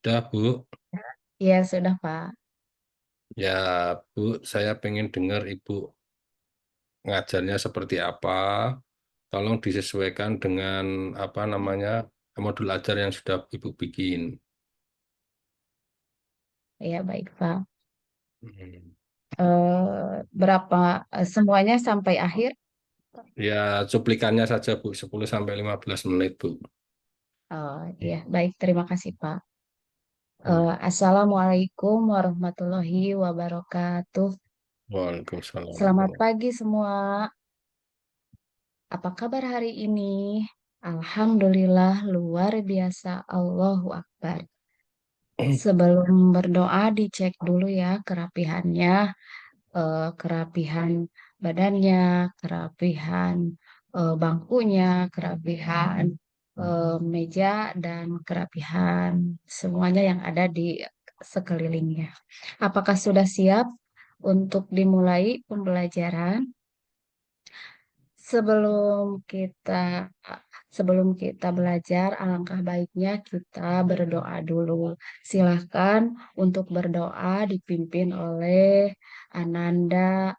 Sudah, Bu. Iya, sudah, Pak. Ya, Bu, saya pengen dengar Ibu ngajarnya seperti apa. Tolong disesuaikan dengan apa namanya modul ajar yang sudah Ibu bikin. Iya, baik, Pak. Hmm. Semuanya sampai akhir? Ya, cuplikannya saja, Bu, 10 sampai 15 menit, Bu. Iya, baik. Terima kasih, Pak. Hmm. Assalamualaikum warahmatullahi wabarakatuh. Waalaikumsalam. Selamat pagi semua. Apa kabar hari ini? Alhamdulillah, luar biasa. Allahu Akbar. Sebelum berdoa, dicek dulu ya kerapihannya. Kerapihan badannya, kerapihan bangkunya, kerapihan meja, dan kerapihan semuanya yang ada di sekelilingnya. Apakah sudah siap untuk dimulai pembelajaran? Sebelum kita sebelum kita belajar, alangkah baiknya kita berdoa dulu. Silahkan untuk berdoa dipimpin oleh Ananda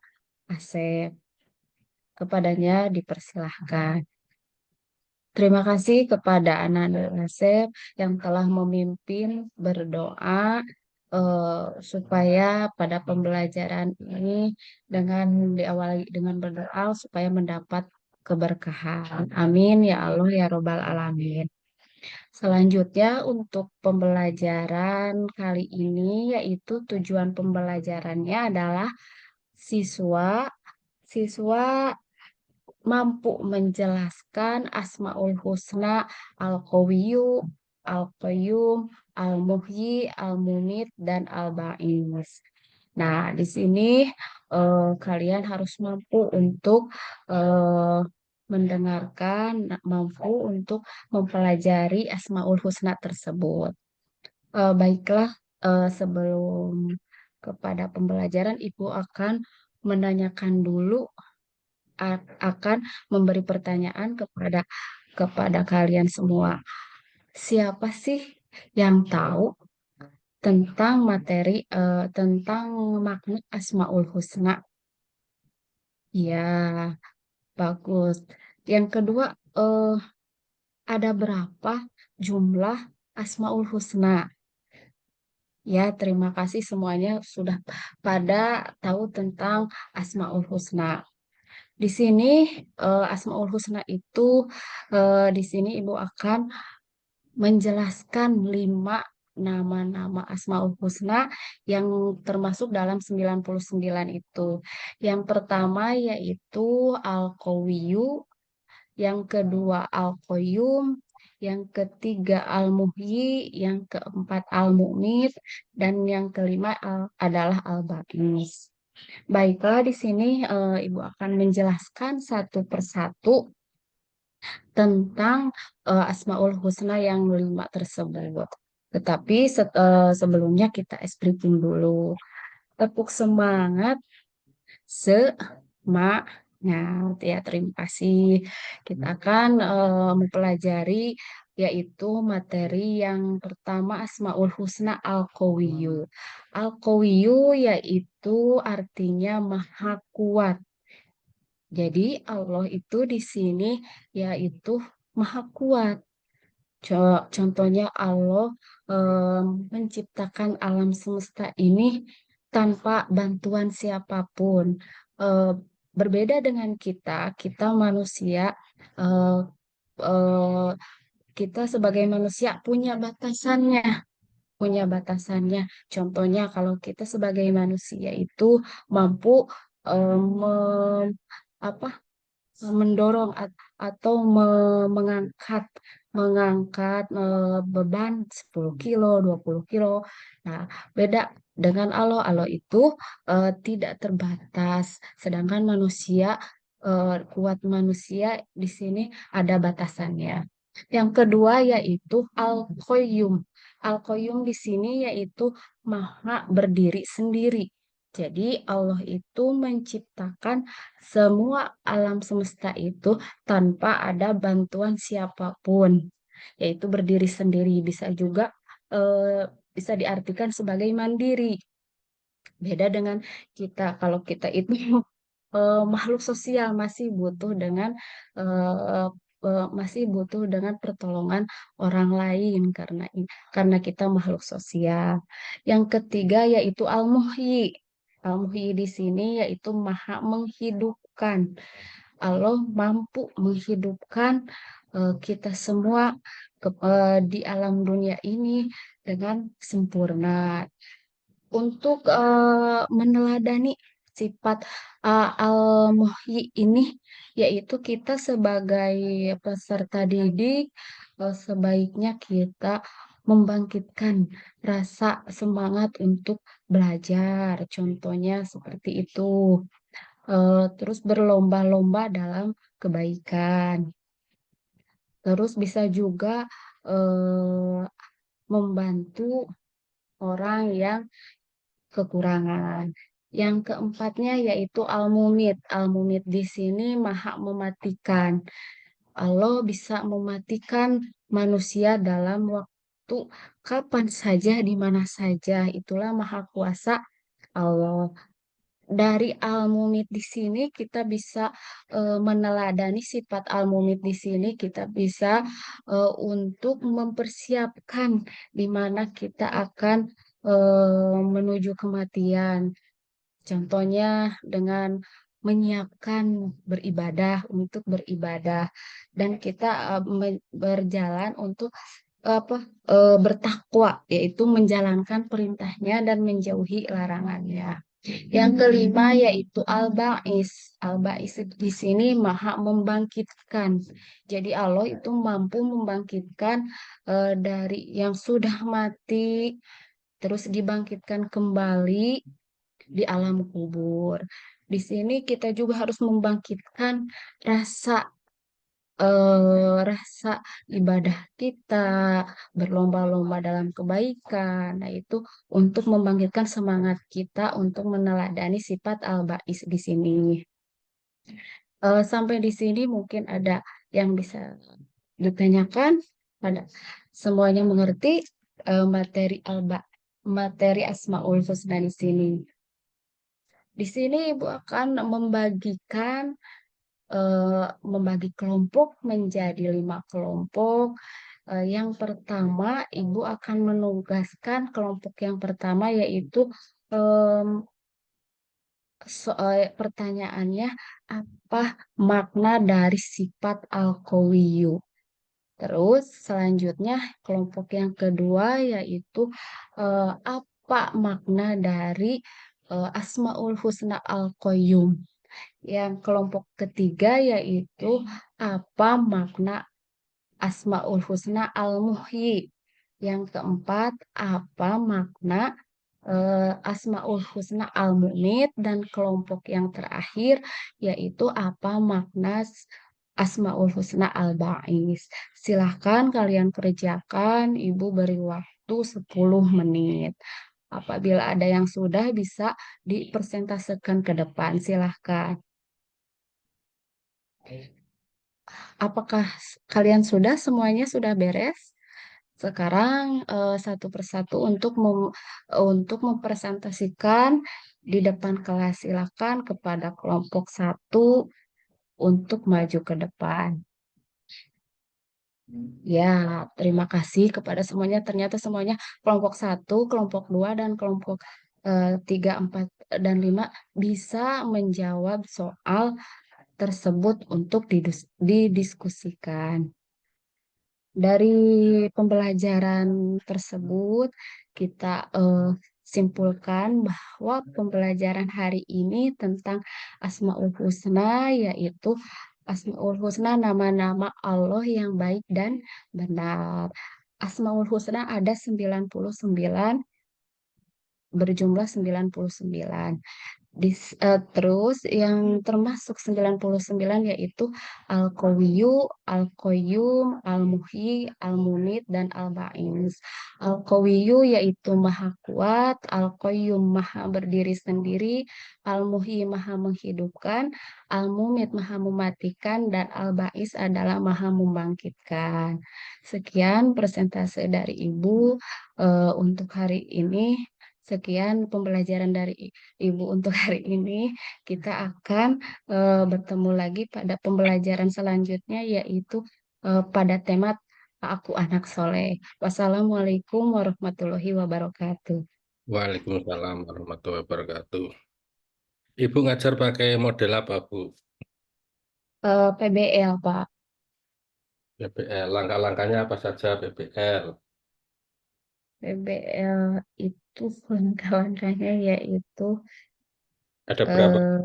Asep. Kepadanya dipersilahkan. Terima kasih kepada Ananda Asep yang telah memimpin berdoa supaya pada pembelajaran ini dengan diawali dengan berdoa supaya mendapat keberkahan. Amin ya Allah ya Robbal Alamin. Selanjutnya untuk pembelajaran kali ini yaitu tujuan pembelajarannya adalah siswa siswa mampu menjelaskan Asmaul Husna Al-Qawiyyu, Al-Qayyum, Al-Muhyi, Al-Mumit, dan Al-Ba'is. Nah, di sini kalian harus mampu untuk eh, mendengarkan, mampu untuk mempelajari Asmaul Husna tersebut. Baiklah, sebelum kepada pembelajaran, Ibu akan menanyakan dulu akan memberi pertanyaan kepada kalian semua. Siapa sih yang tahu tentang tentang makna Asmaul Husna? Ya, bagus. Yang kedua, eh, ada berapa jumlah Asmaul Husna? Ya, terima kasih semuanya sudah pada tahu tentang Asmaul Husna. Di sini Asmaul Husna itu di sini Ibu akan menjelaskan 5 nama-nama Asmaul Husna yang termasuk dalam 99 itu. Yang pertama yaitu Al-Qawiyyu, yang kedua Al-Qayyum, yang ketiga Al-Muhyi, yang keempat Al-Mu'mit, dan yang kelima adalah Al-Baqis. Baiklah, di sini Ibu akan menjelaskan satu persatu tentang Asmaul Husna yang 5 tersebut. Tetapi sebelumnya kita briefing dulu. Tepuk semangat, semangat ya. Terima kasih. Kita akan mempelajari yaitu materi yang pertama Asmaul Husna Al-Qawiyyu. Al-Qawiyyu yaitu artinya maha kuat. Jadi Allah itu di sini yaitu maha kuat. Contohnya Allah menciptakan alam semesta ini tanpa bantuan siapapun. Eh, Berbeda dengan kita manusia, eh, eh, kita sebagai manusia punya batasannya. Contohnya kalau kita sebagai manusia itu mampu eh, mem- apa mendorong atau mengangkat mengangkat beban 10 kilo, 20 kilo. Nah, beda dengan Allah. Allah itu tidak terbatas. Sedangkan kuat manusia di sini ada batasannya. Yang kedua yaitu Al-Qayyum. Al-Qayyum di sini yaitu maha berdiri sendiri. Jadi Allah itu menciptakan semua alam semesta itu tanpa ada bantuan siapapun, yaitu berdiri sendiri. Bisa juga eh, bisa diartikan sebagai mandiri. Beda dengan kita, kalau kita itu makhluk sosial masih butuh dengan pertolongan orang lain karena kita makhluk sosial. Yang ketiga yaitu Al-Muhyi. Al-Muhyi di sini yaitu Maha menghidupkan. Allah mampu menghidupkan kita semua di alam dunia ini dengan sempurna. Untuk meneladani sifat al-muhyi ini, yaitu kita sebagai peserta didik, sebaiknya kita membangkitkan rasa semangat untuk belajar. Contohnya seperti itu. Terus berlomba-lomba dalam kebaikan. Terus bisa juga eh, membantu orang yang kekurangan. Yang keempatnya yaitu Al-Mumit. Al-Mumit di sini maha mematikan. Allah bisa mematikan manusia dalam waktu kapan saja, di mana saja. Itulah maha kuasa Allah. Dari Al-Mumit di sini kita bisa meneladani sifat Al-Mumit di sini kita bisa untuk mempersiapkan di mana kita akan menuju kematian. Contohnya dengan menyiapkan beribadah untuk beribadah dan kita berjalan untuk apa bertakwa yaitu menjalankan perintahnya dan menjauhi larangannya. Yang kelima yaitu al-ba'is. Al-ba'is di sini maha membangkitkan. Jadi Allah itu mampu membangkitkan dari yang sudah mati terus dibangkitkan kembali di alam kubur. Di sini kita juga harus membangkitkan rasa rasa ibadah kita, berlomba-lomba dalam kebaikan. Nah, itu untuk membangkitkan semangat kita untuk meneladani sifat al-ba'is di sini. Sampai di sini mungkin ada yang bisa ditanyakan. Pada semuanya mengerti materi materi Asmaul Husna di sini. Di sini Ibu akan membagi kelompok menjadi 5 kelompok. Yang pertama, Ibu akan menugaskan kelompok yang pertama yaitu em, pertanyaannya apa makna dari sifat al-qawiyu. Terus selanjutnya kelompok yang kedua yaitu apa makna dari Asmaul Husna Al-Qayyum. Yang kelompok ketiga yaitu apa makna Asmaul Husna Al-Muhyi. Yang keempat, apa makna Asmaul Husna Al-Mumit. Dan kelompok yang terakhir yaitu apa makna Asmaul Husna Al-Ba'is. Silahkan kalian kerjakan, Ibu beri waktu 10 menit. Apabila ada yang sudah bisa dipresentasekan ke depan, silahkan. Apakah kalian semuanya sudah beres? Sekarang satu persatu untuk mempresentasikan di depan kelas silakan kepada kelompok satu untuk maju ke depan. Ya, terima kasih kepada semuanya. Ternyata semuanya kelompok satu, kelompok dua, dan kelompok tiga, empat, dan lima bisa menjawab soal tersebut untuk didiskusikan. Dari pembelajaran tersebut, kita simpulkan bahwa pembelajaran hari ini tentang Asmaul Husna, yaitu Asmaul Husna nama-nama Allah yang baik dan benar. Asmaul Husna ada 99 berjumlah 99. Terus yang termasuk 99 yaitu Al-Qawiyu, Al-Qayyum, Al-Muhyi, Al-Mumit, dan Al-Ba'is. Al-Qawiyu yaitu Maha Kuat, Al-Qayyum Maha berdiri sendiri, Al-Muhyi Maha menghidupkan, Al-Mumit Maha mematikan, dan Al-Ba'is adalah Maha membangkitkan. Sekian persentase dari Ibu untuk hari ini. Sekian pembelajaran dari Ibu untuk hari ini. Kita akan bertemu lagi pada pembelajaran selanjutnya yaitu pada tema Aku Anak Soleh. Wassalamualaikum warahmatullahi wabarakatuh. Waalaikumsalam warahmatullahi wabarakatuh. Ibu ngajar pakai model apa, Bu? PBL, Pak. PBL. Langkah-langkahnya apa saja PBL? PBL itu langkah-langkahnya yaitu Ada berapa? eh,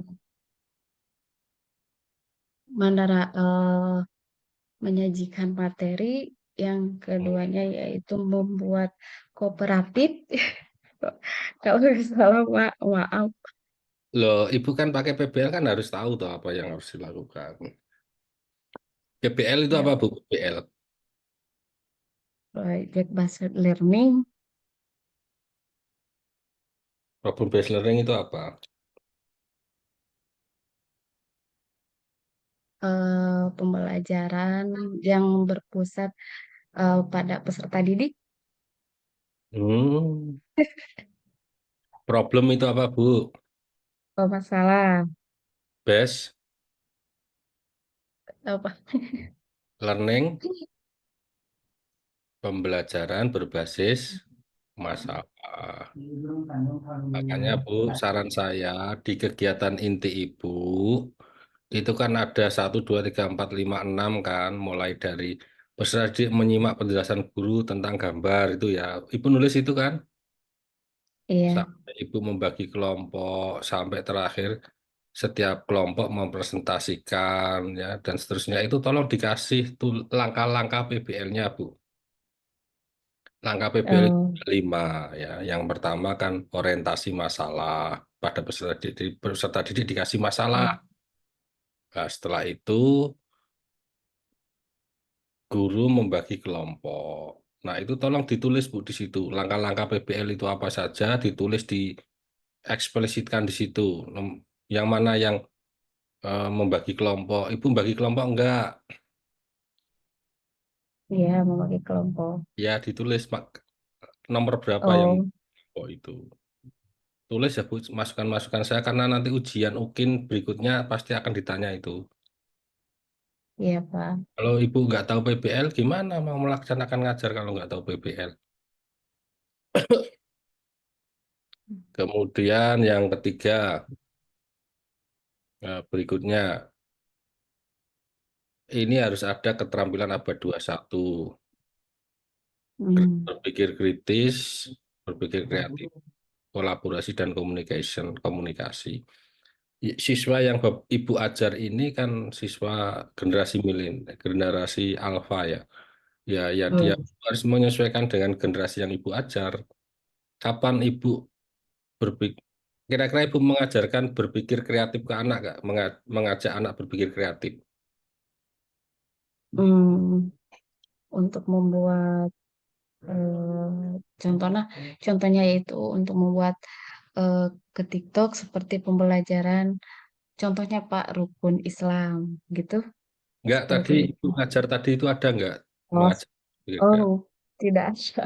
menera- eh, menyajikan materi, yang keduanya yaitu membuat kooperatif. Kalau salah, maaf. Loh, Ibu kan pakai PBL kan harus tahu tuh apa yang harus dilakukan. PBL itu Ya, apa, Bu? PBL. project based learning, Problem based learning itu apa? pembelajaran yang berpusat pada peserta didik. Hmm. Problem itu apa, Bu? Oh, masalah Based apa? learning, pembelajaran berbasis masalah. Makanya, Bu, saran saya di kegiatan inti Ibu, itu kan ada 1, 2, 3, 4, 5, 6 kan, mulai dari peserta didik menyimak penjelasan guru tentang gambar itu ya. Ibu nulis itu kan? Iya. Sampai Ibu membagi kelompok, sampai terakhir setiap kelompok mempresentasikan ya dan seterusnya itu tolong dikasih tuh langkah-langkah PBL-nya, Bu. Langkah PBL itu Oh, ada 5 ya. Yang pertama kan orientasi masalah pada peserta didik dikasih masalah. iya. Nah, setelah itu guru membagi kelompok. Nah, itu tolong ditulis, Bu, di situ. Langkah-langkah PBL itu apa saja, ditulis, dieksplisitkan di situ. Yang mana yang membagi kelompok. Ibu membagi kelompok enggak? Iya, membagi kelompok. Ya, ditulis nomor berapa yang Oh, oh itu. Tulis ya, Bu, masukan-masukan saya karena nanti ujian UKIN berikutnya pasti akan ditanya itu. iya, Pak. Kalau Ibu nggak tahu PBL, gimana mau melaksanakan ngajar kalau nggak tahu PBL? Kemudian yang ketiga, berikutnya, ini harus ada keterampilan abad 21. Hmm. Berpikir kritis, berpikir kreatif, kolaborasi, dan komunikasi. Siswa yang Ibu ajar ini kan siswa generasi generasi alfa ya. Ya, ya dia Oh. harus menyesuaikan dengan generasi yang Ibu ajar. Kapan Ibu berpikir, kira-kira Ibu mengajarkan berpikir kreatif ke anak nggak? Mengajak anak berpikir kreatif. Hmm. Untuk membuat contohnya, contohnya yaitu untuk membuat eh, ke TikTok seperti pembelajaran. Contohnya Pak, rukun Islam gitu, Nggak, seperti tadi Ibu itu. ngajar tadi itu ada nggak Oh, mengajak berpikir kreatif? oh, tidak ada,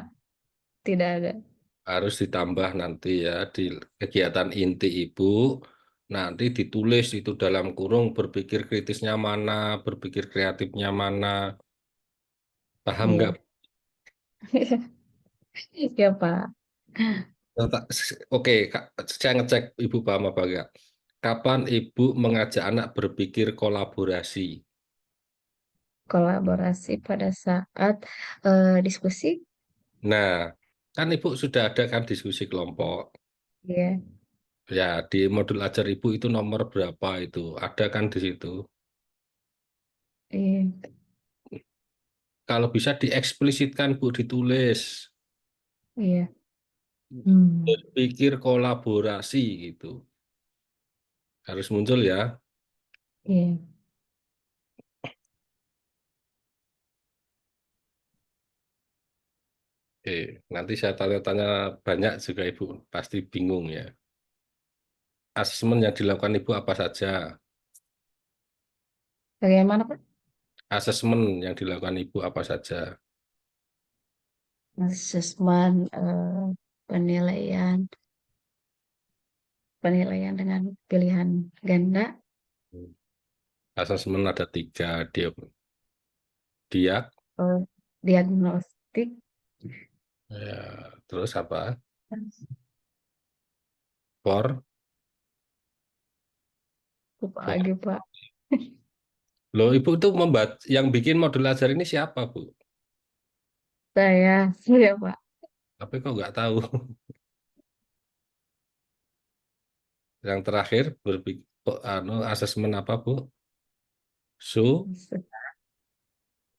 tidak ada. Harus ditambah nanti ya di kegiatan inti Ibu. Nanti ditulis itu dalam kurung berpikir kritisnya mana, berpikir kreatifnya mana. Paham nggak? Iya, ya Pak. Oke, Kak, saya ngecek Ibu paham apa enggak. Kapan Ibu mengajak anak berpikir kolaborasi? Kolaborasi pada saat diskusi. Nah, kan Ibu sudah ada kan diskusi kelompok. Iya, Ya, di modul ajar Ibu itu nomor berapa itu? Ada kan di situ. iya, Kalau bisa dieksplisitkan, Bu, ditulis. iya. Hmm. Berpikir kolaborasi gitu. Harus muncul ya. Iya. Oke, nanti saya tanya-tanya banyak juga Ibu pasti bingung ya. Asesmen yang dilakukan Ibu apa saja? Bagaimana, Pak? Asesmen yang dilakukan Ibu apa saja? Asesmen penilaian penilaian dengan pilihan ganda, Asesmen ada tiga, dia, eh, diagnostik, ya, terus apa? For, lupa for. lagi, Pak. Loh, Ibu itu yang bikin modul ajar ini siapa, Bu? Saya, Pak. Tapi kok nggak tahu. Yang terakhir berpikir, asesmen apa, Bu? Su,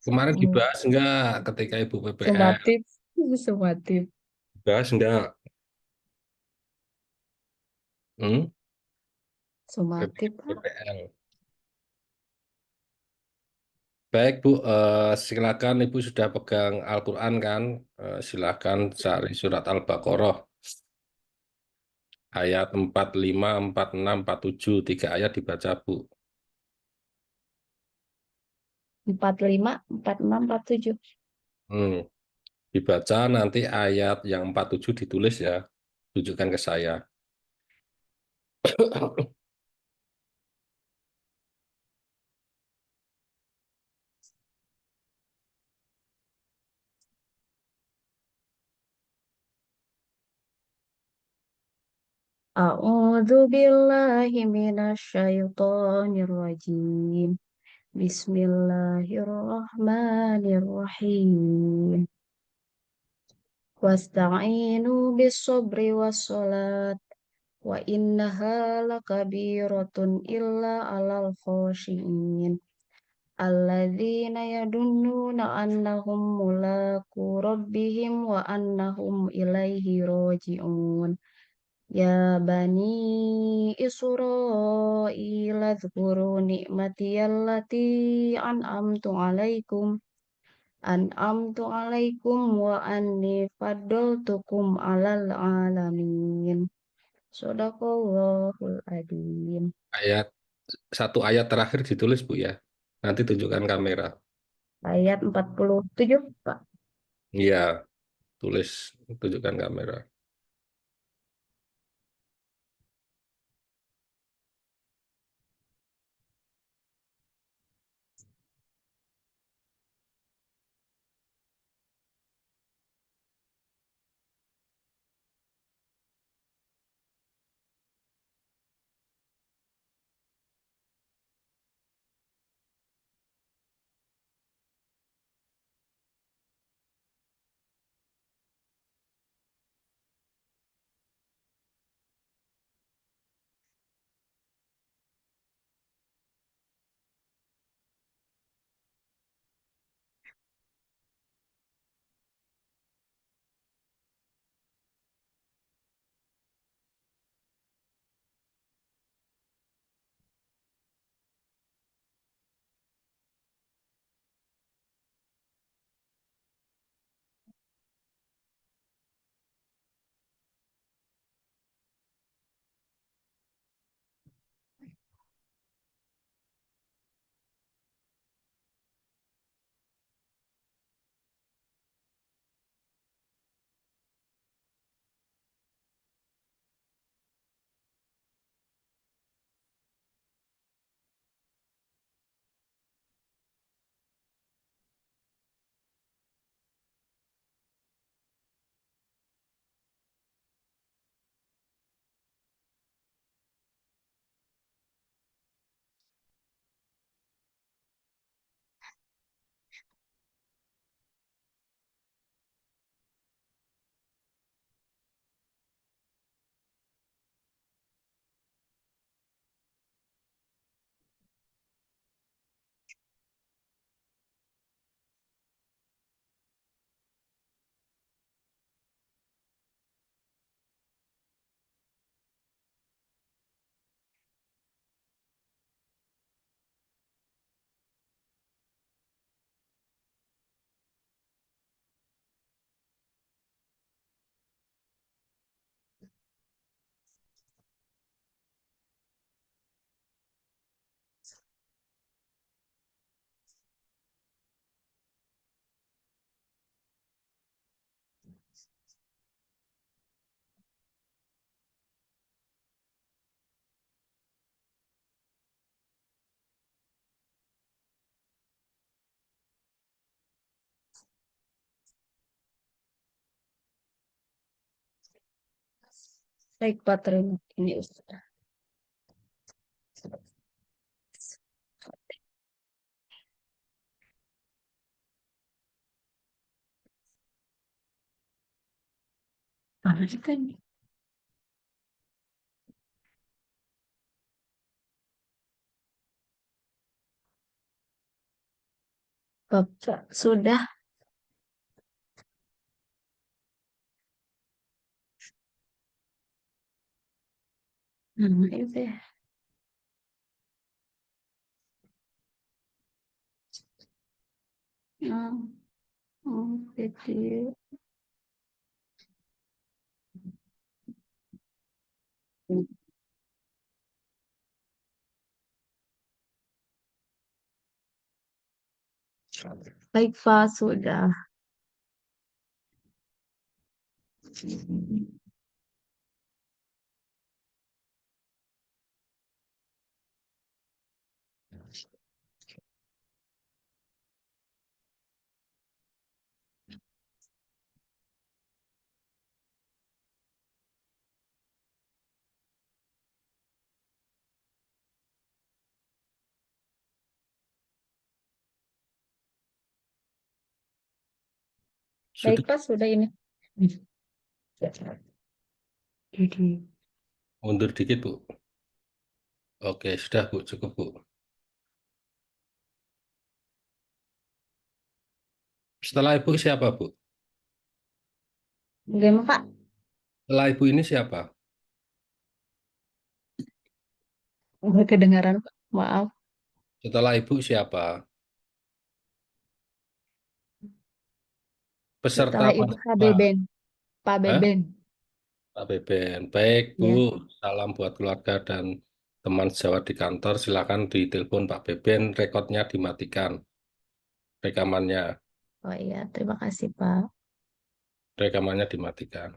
kemarin dibahas enggak ketika Ibu PPL? Sumatif, sumatif, Dibahas enggak? Hmm? sumatif, Pak. PPL. Baik, Bu. Silakan Ibu sudah pegang Al-Quran kan? Silakan cari surat Al-Baqarah. Ayat 45, 46, 47. Tiga ayat dibaca, Bu. 45, 46, 47. Hmm. Dibaca nanti ayat yang 47 ditulis ya. Tunjukkan ke saya. A'udzu billahi minasyaitonir rajim. Bismillahirrahmanirrahim. Wasta'inu bis-sabri was-salat wa innaha lakabiratun illa 'alal khashiyin. Alladzina yadunnuna annahum mulaku rabbihim wa annahum ilaihi raji'un. Ya bani Israil dzkuru ni'matiyallati an'amtu 'alaikum wa anni faddaltukum 'alal 'alamin. Shadaqallahul adzim. Ayat satu ayat terakhir ditulis, Bu ya. Nanti tunjukkan kamera. Ayat 47, Pak. Iya, tulis, tunjukkan kamera. Baik, Pak, terima ini Ustaz. Mana kan? Bapak sudah. Itu ya. Hmm, video. Baik, Pak, sudah. Baik, Sudah Pak, sudah ini. Jadi, mundur dikit, Bu. Oke, sudah, Bu. Cukup, Bu. Setelah Ibu siapa, Bu? bagaimana, Pak? Setelah Ibu ini siapa? Nggak kedengaran, Pak. Maaf. Setelah Ibu siapa? Peserta Setelah Ibu Pak mahasiswa. Beben. Pak Hah? Beben. Pak Beben. Baik, Bu. Ya. Salam buat keluarga dan teman sejawat di kantor. Silakan ditelepon Pak Beben. Rekodnya dimatikan. Rekamannya. Oh iya, terima kasih, Pak. Rekamannya dimatikan.